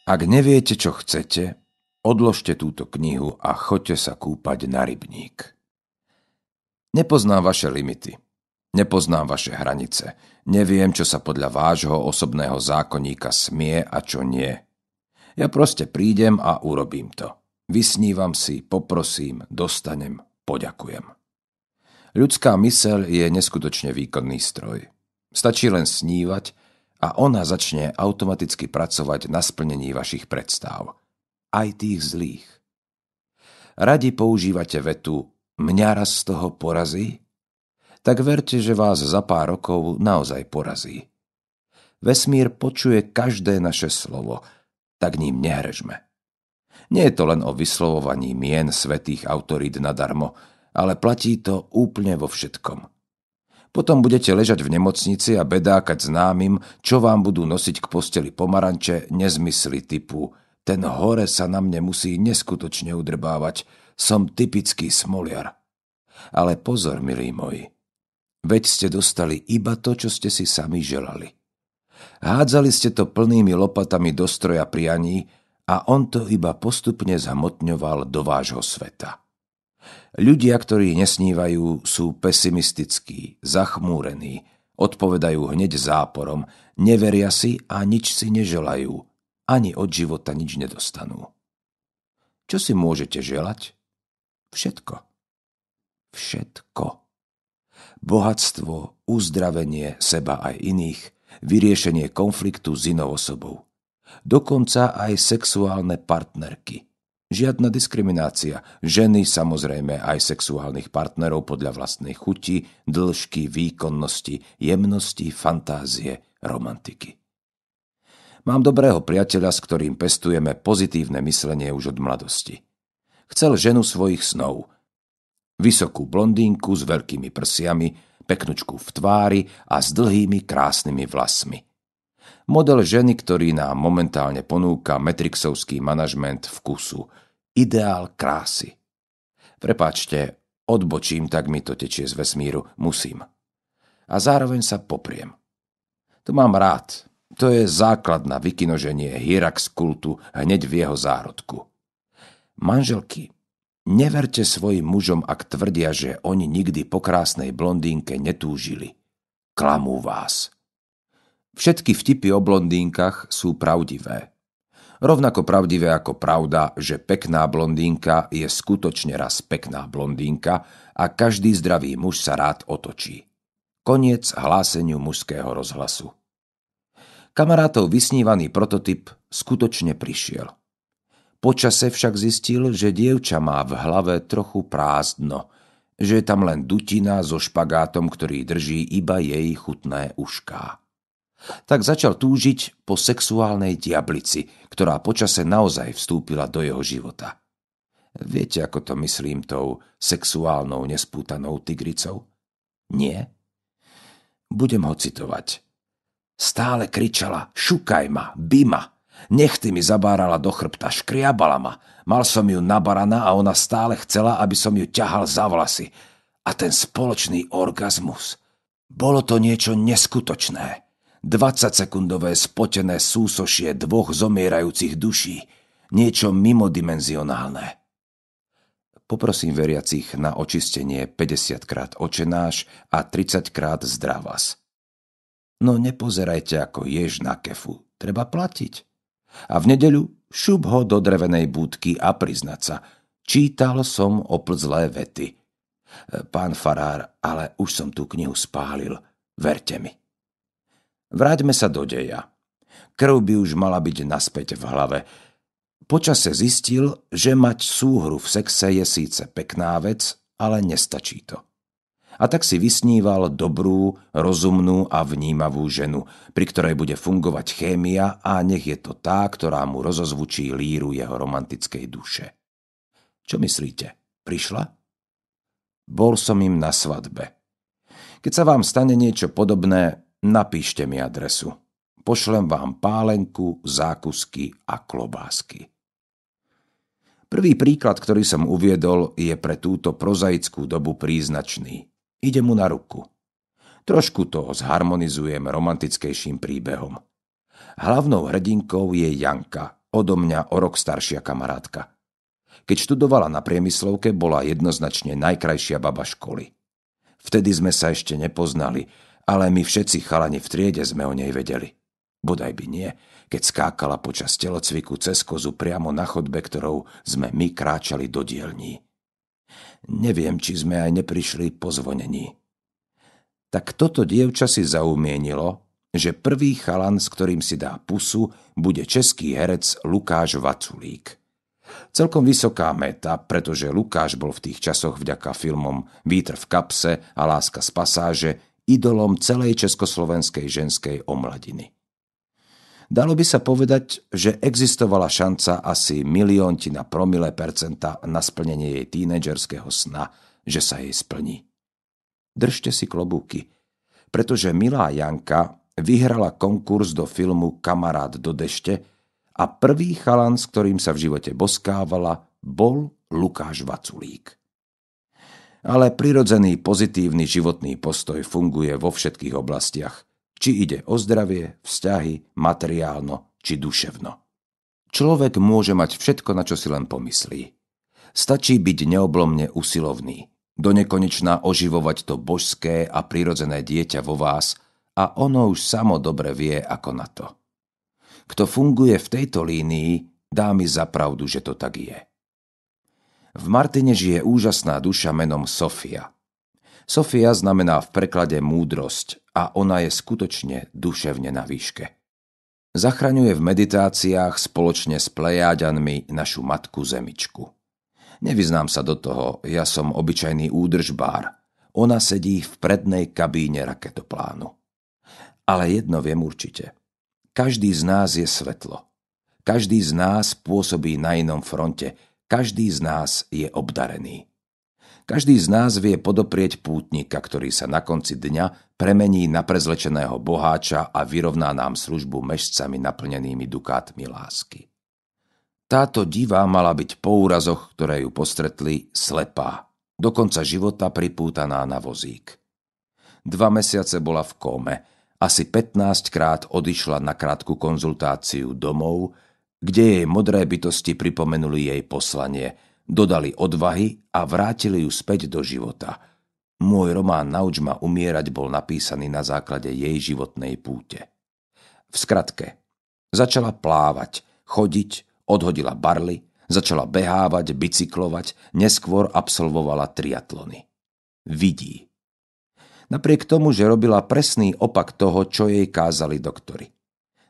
Ak neviete, čo chcete, odložte túto knihu a choďte sa kúpať na rybník. Nepoznám vaše limity. Nepoznám vaše hranice. Neviem, čo sa podľa vášho osobného zákonníka smie a čo nie. Ja proste prídem a urobím to. Vysnívam si, poprosím, dostanem, poďakujem. Ľudská myseľ je neskutočne výkonný stroj. Stačí len snívať a ona začne automaticky pracovať na splnení vašich predstav. Aj tých zlých. Radi používate vetu "mňa raz z toho porazí"? Tak verte, že vás za pár rokov naozaj porazí. Vesmír počuje každé naše slovo, tak ním nehrežme. Nie je to len o vyslovovaní mien svätých autorít nadarmo, ale platí to úplne vo všetkom. Potom budete ležať v nemocnici a bedákať známym, čo vám budú nosiť k posteli pomaranče, nezmysly typu "ten hore sa na mne musí neskutočne udrbávať, som typický smoliar". Ale pozor, milí moji, veď ste dostali iba to, čo ste si sami želali. Hádzali ste to plnými lopatami do stroja prianí a on to iba postupne zhmotňoval do vášho sveta. Ľudia, ktorí nesnívajú, sú pesimistickí, zachmúrení, odpovedajú hneď záporom, neveria si a nič si neželajú, ani od života nič nedostanú. Čo si môžete želať? Všetko. Všetko. Bohatstvo, uzdravenie seba aj iných, vyriešenie konfliktu s inou osobou. Dokonca aj sexuálne partnerky. Žiadna diskriminácia. Ženy samozrejme aj sexuálnych partnerov podľa vlastnej chuti, dĺžky, výkonnosti, jemnosti, fantázie, romantiky. Mám dobrého priateľa, s ktorým pestujeme pozitívne myslenie už od mladosti. Chcel ženu svojich snov. Vysokú blondínku s veľkými prsiami, peknučku v tvári a s dlhými krásnymi vlasmi. Model ženy, ktorý nám momentálne ponúka matrixovský manažment vkusu. Ideál krásy. Prepáčte, odbočím, tak mi to tečie z vesmíru. Musím. A zároveň sa popriem. To mám rád. To je základ na vykinoženie Hierax kultu hneď v jeho zárodku. Manželky, neverte svojim mužom, ak tvrdia, že oni nikdy po krásnej blondínke netúžili. Klamú vás. Všetky vtipy o blondínkach sú pravdivé. Rovnako pravdivé ako pravda, že pekná blondínka je skutočne raz pekná blondínka a každý zdravý muž sa rád otočí. Koniec hláseniu mužského rozhlasu. Kamarátov vysnívaný prototyp skutočne prišiel. Počase však zistil, že dievča má v hlave trochu prázdno, že je tam len dutina so špagátom, ktorý drží iba jej chutné ušká. Tak začal túžiť po sexuálnej diablici, ktorá počase naozaj vstúpila do jeho života. Viete, ako to myslím tou sexuálnou nespútanou tigricou? Nie? Budem ho citovať. Stále kričala: šukaj ma, bij ma. Nechty mi zabárala do chrbta, škriabala ma. Mal som ju na barana a ona stále chcela, aby som ju ťahal za vlasy. A ten spoločný orgazmus. Bolo to niečo neskutočné. 20-sekundové spotené súsošie dvoch zomierajúcich duší. Niečo mimodimenzionálne. Poprosím veriacich na očistenie 50-krát Očenáš a 30-krát Zdravas. No nepozerajte ako jež na kefu. Treba platiť. A v nedeľu šup ho do drevenej búdky a priznať sa. Čítal som oplzlé vety. Pán farár, ale už som tú knihu spálil. Verte mi. Vráťme sa do deja. Krv by už mala byť naspäť v hlave. Počase zistil, že mať súhru v sexe je síce pekná vec, ale nestačí to. A tak si vysníval dobrú, rozumnú a vnímavú ženu, pri ktorej bude fungovať chémia a nech je to tá, ktorá mu rozozvučí líru jeho romantickej duše. Čo myslíte? Prišla? Bol som im na svadbe. Keď sa vám stane niečo podobné, napíšte mi adresu. Pošlem vám pálenku, zákusky a klobásky. Prvý príklad, ktorý som uviedol, je pre túto prozaickú dobu príznačný. Ide mu na ruku. Trošku to zharmonizujem romantickejším príbehom. Hlavnou hrdinkou je Janka, odo mňa o rok staršia kamarátka. Keď študovala na priemyslovke, bola jednoznačne najkrajšia baba školy. Vtedy sme sa ešte nepoznali, ale my všetci chalani v triede sme o nej vedeli. Bodaj by nie, keď skákala počas telocviku cez kozu priamo na chodbe, ktorou sme my kráčali do dielní. Neviem, či sme aj neprišli po zvonení. Tak toto dievča si zaumienilo, že prvý chalan, s ktorým si dá pusu, bude český herec Lukáš Vaculík. Celkom vysoká meta, pretože Lukáš bol v tých časoch vďaka filmom Vítr v kapse a Láska z pasáže idolom celej československej ženskej omladiny. Dalo by sa povedať, že existovala šanca asi milióntina promile percenta na splnenie jej tínedžerského sna, že sa jej splní. Držte si klobúky, pretože milá Janka vyhrala konkurs do filmu Kamarát do dešte a prvý chalan, s ktorým sa v živote boskávala, bol Lukáš Vaculík. Ale prirodzený pozitívny životný postoj funguje vo všetkých oblastiach, či ide o zdravie, vzťahy, materiálno či duševno. Človek môže mať všetko, na čo si len pomyslí. Stačí byť neoblomne usilovný, donekonečna oživovať to božské a prirodzené dieťa vo vás a ono už samo dobre vie, ako na to. Kto funguje v tejto línii, dá mi za pravdu, že to tak je. V Martine žije úžasná duša menom Sofia. Sofia znamená v preklade múdrosť a ona je skutočne duševne na výške. Zachraňuje v meditáciách spoločne s Plejáďanmi našu matku Zemičku. Nevyznám sa do toho, ja som obyčajný údržbár. Ona sedí v prednej kabíne raketoplánu. Ale jedno viem určite. Každý z nás je svetlo. Každý z nás pôsobí na inom fronte. Každý z nás je obdarený. Každý z nás vie podoprieť pútnika, ktorý sa na konci dňa premení na prezlečeného boháča a vyrovná nám službu mešcami naplnenými dukátmi lásky. Táto diva mala byť po úrazoch, ktoré ju postretli, slepá, do konca života pripútaná na vozík. 2 mesiace bola v kóme, asi 15 krát odišla na krátku konzultáciu domov, kde jej modré bytosti pripomenuli jej poslanie, dodali odvahy a vrátili ju späť do života. Môj román Nauč ma umierať bol napísaný na základe jej životnej púte. V skratke, začala plávať, chodiť, odhodila barly, začala behávať, bicyklovať, neskôr absolvovala triatlony. Vidí. Napriek tomu, že robila presný opak toho, čo jej kázali doktori.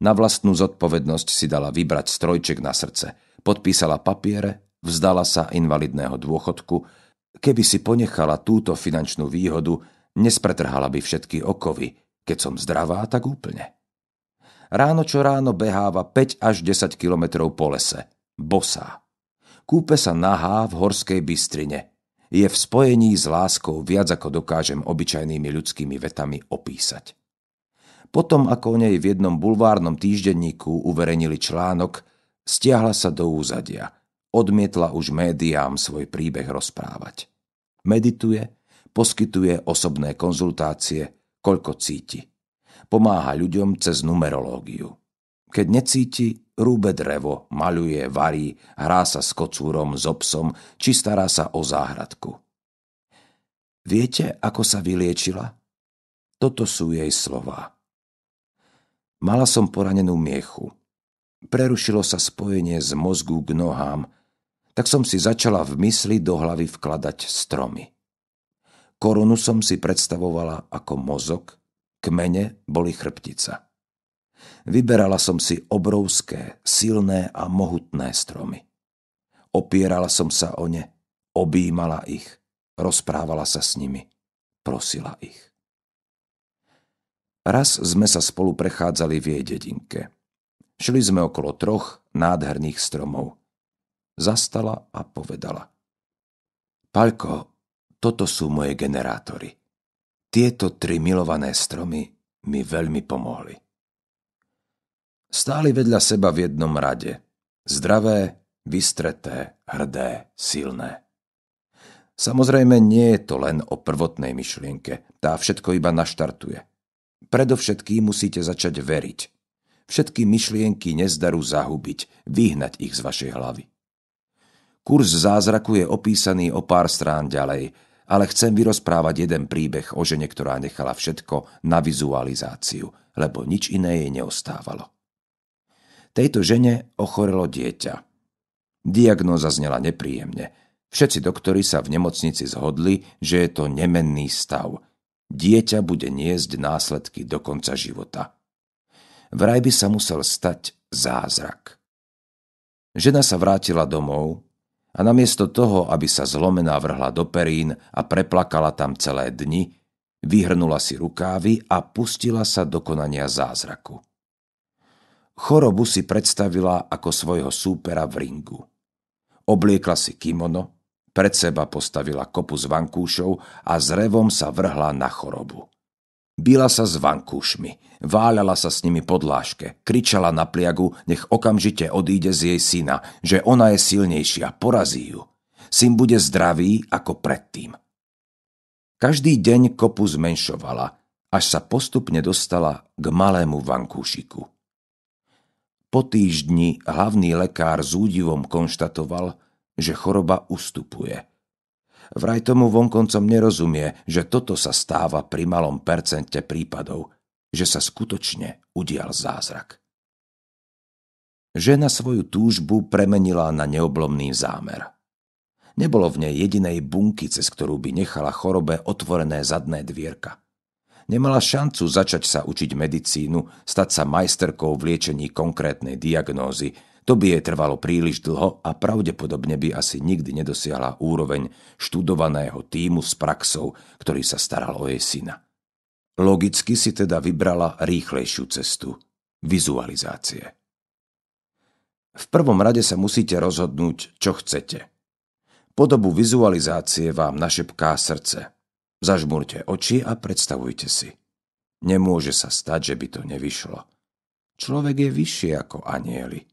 Na vlastnú zodpovednosť si dala vybrať strojček na srdce, podpísala papiere, vzdala sa invalidného dôchodku. Keby si ponechala túto finančnú výhodu, nespretrhala by všetky okovy. Keď som zdravá, tak úplne. Ráno čo ráno beháva 5 až 10 kilometrov po lese. Bosá. Kúpe sa nahá v Horskej Bystrine. Je v spojení s láskou viac ako dokážem obyčajnými ľudskými vetami opísať. Potom, ako o nej v jednom bulvárnom týždenníku uverejnili článok, stiahla sa do úzadia. Odmietla už médiám svoj príbeh rozprávať. Medituje, poskytuje osobné konzultácie, koľko cíti. Pomáha ľuďom cez numerológiu. Keď necíti, rúbe drevo, maľuje, varí, hrá sa s kocúrom, s obsom, či stará sa o záhradku. Viete, ako sa vyliečila? Toto sú jej slová. Mala som poranenú miechu. Prerušilo sa spojenie z mozgu k nohám, tak som si začala v mysli do hlavy vkladať stromy. Korunu som si predstavovala ako mozog, kmene boli chrbtica. Vyberala som si obrovské, silné a mohutné stromy. Opierala som sa o ne, objímala ich, rozprávala sa s nimi, prosila ich. Raz sme sa spolu prechádzali v jej dedinke. Šli sme okolo 3 nádherných stromov. Zastala a povedala: Paľko, toto sú moje generátory. Tieto 3 milované stromy mi veľmi pomohli. Stáli vedľa seba v jednom rade. Zdravé, vystreté, hrdé, silné. Samozrejme, nie je to len o prvotnej myšlienke. Tá všetko iba naštartuje. Predovšetkým musíte začať veriť. Všetky myšlienky nezdaru zahubiť, vyhnať ich z vašej hlavy. Kurz zázraku je opísaný o pár strán ďalej, ale chcem vyrozprávať jeden príbeh o žene, ktorá nechala všetko na vizualizáciu, lebo nič iné jej neostávalo. Tejto žene ochorelo dieťa. Diagnóza znela nepríjemne. Všetci doktori sa v nemocnici zhodli, že je to nemenný stav. Dieťa bude niesť následky do konca života. Vraj by sa musel stať zázrak. Žena sa vrátila domov a namiesto toho, aby sa zlomená vrhla do perín a preplakala tam celé dni, vyhrnula si rukávy a pustila sa do konania zázraku. Chorobu si predstavila ako svojho súpera v ringu. Obliekla si kimono, pred seba postavila kopu z vankúšov a s revom sa vrhla na chorobu. Bila sa s vankúšmi, váľala sa s nimi po dláške, kričala na pliagu, nech okamžite odíde z jej syna, že ona je silnejšia, porazí ju. Syn bude zdravý ako predtým. Každý deň kopu zmenšovala, až sa postupne dostala k malému vankúšiku. Po týždni hlavný lekár s údivom konštatoval, že choroba ustupuje. Vraj tomu vonkoncom nerozumie, že toto sa stáva pri malom percente prípadov, že sa skutočne udial zázrak. Žena svoju túžbu premenila na neoblomný zámer. Nebolo v nej jedinej bunky, cez ktorú by nechala chorobe otvorené zadné dvierka. Nemala šancu začať sa učiť medicínu, stať sa majsterkou v liečení konkrétnej diagnózy. To by jej trvalo príliš dlho a pravdepodobne by asi nikdy nedosiahla úroveň študovaného tímu s praxou, ktorý sa staral o jej syna. Logicky si teda vybrala rýchlejšiu cestu – vizualizácie. V prvom rade sa musíte rozhodnúť, čo chcete. Podobu vizualizácie vám našepká srdce. Zažmurte oči a predstavujte si. Nemôže sa stať, že by to nevyšlo. Človek je vyšší ako anjeli.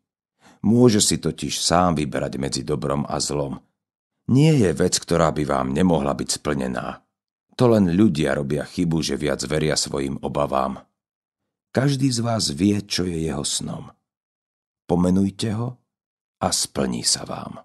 Môže si totiž sám vyberať medzi dobrom a zlom. Nie je vec, ktorá by vám nemohla byť splnená. To len ľudia robia chybu, že viac veria svojim obavám. Každý z vás vie, čo je jeho snom. Pomenujte ho a splní sa vám.